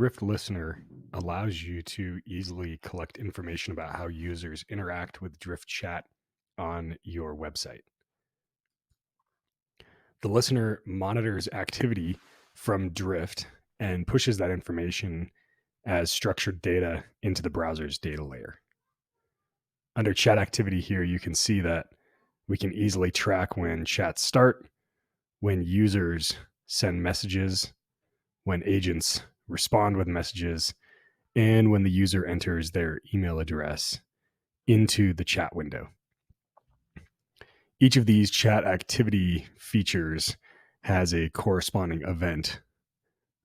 Drift Listener allows you to easily collect information about how users interact with Drift chat on your website. The listener monitors activity from Drift and pushes that information as structured data into the browser's data layer. Under chat activity here, you can see that we can easily track when chats start, when users send messages, when agents respond with messages, and when the user enters their email address into the chat window. Each of these chat activity features has a corresponding event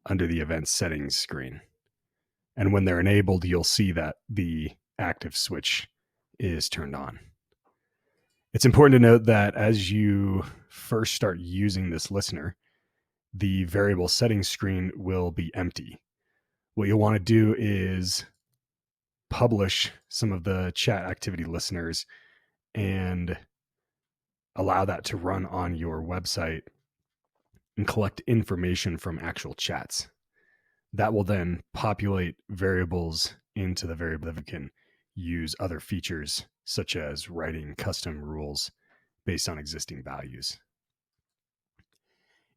under the event settings screen. And when they're enabled, you'll see that the active switch is turned on. It's important to note that as you first start using this listener, the variable settings screen will be empty. What you'll want to do is publish some of the chat activity listeners and allow that to run on your website and collect information from actual chats. That will then populate variables into the variable that can use other features such as writing custom rules based on existing values.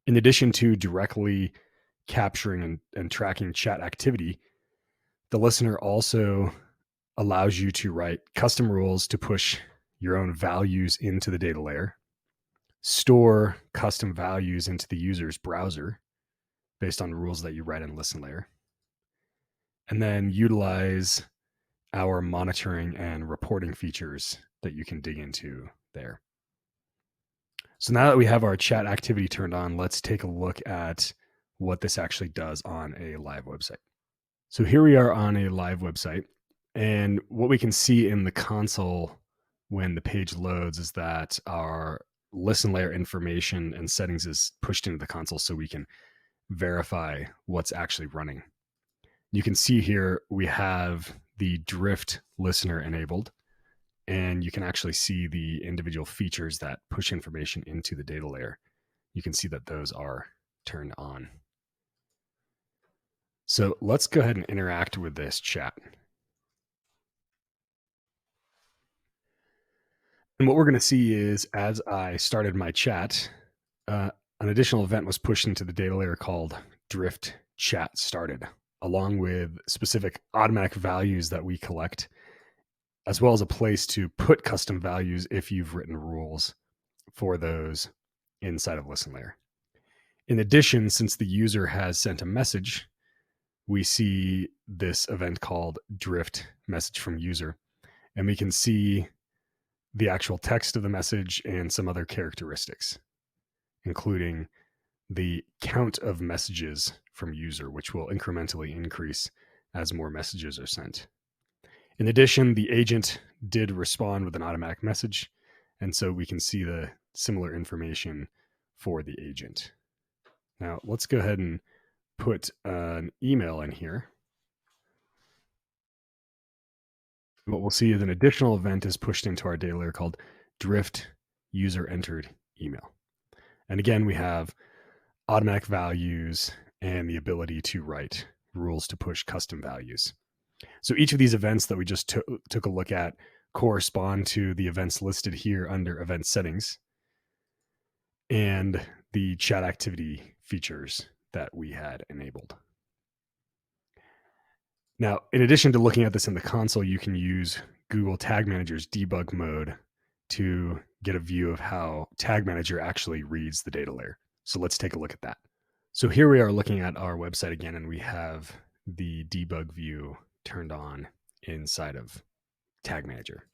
In addition to directly capturing and tracking chat activity, the listener also allows you to write custom rules to push your own values into the data layer, store custom values into the user's browser based on rules that you write in ListenLayer, and then utilize our monitoring and reporting features that you can dig into there. So now that we have our chat activity turned on, let's take a look at what this actually does on a live website. So here we are on a live website, and what we can see in the console when the page loads is that our ListenLayer information and settings is pushed into the console so we can verify what's actually running. You can see here we have the Drift listener enabled, and you can actually see the individual features that push information into the data layer. You can see that those are turned on. So let's go ahead and interact with this chat. And what we're going to see is as I started my chat, an additional event was pushed into the data layer called Drift Chat Started, along with specific automatic values that we collect, as well as a place to put custom values if you've written rules for those inside of ListenLayer. In addition, since the user has sent a message, we see this event called Drift Message from User, and we can see the actual text of the message and some other characteristics, including the count of messages from user, which will incrementally increase as more messages are sent. In addition, the agent did respond with an automatic message, and so we can see the similar information for the agent. Now, let's go ahead and put an email in here. What we'll see is an additional event is pushed into our data layer called Drift User Entered Email. And again, we have automatic values and the ability to write rules to push custom values. So each of these events that we just took a look at correspond to the events listed here under event settings and the chat activity features that we had enabled. Now, in addition to looking at this in the console, you can use Google Tag Manager's debug mode to get a view of how Tag Manager actually reads the data layer. So let's take a look at that. So here we are looking at our website again, and we have the debug view turned on inside of Tag Manager.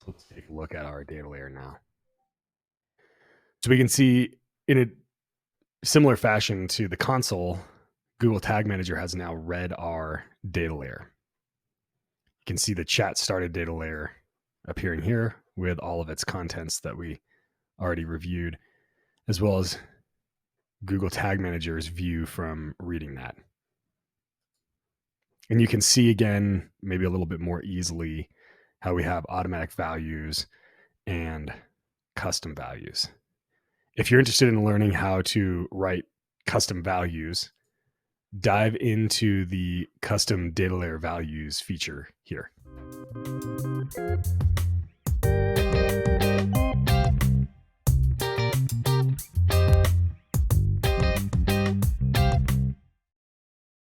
Let's take a look at our data layer now. So we can see in a similar fashion to the console, Google Tag Manager has now read our data layer. You can see the chat started data layer appearing here with all of its contents that we already reviewed, as well as Google Tag Manager's view from reading that. And you can see again, maybe a little bit more easily, how we have automatic values and custom values. If you're interested in learning how to write custom values dive into the custom data layer values feature here.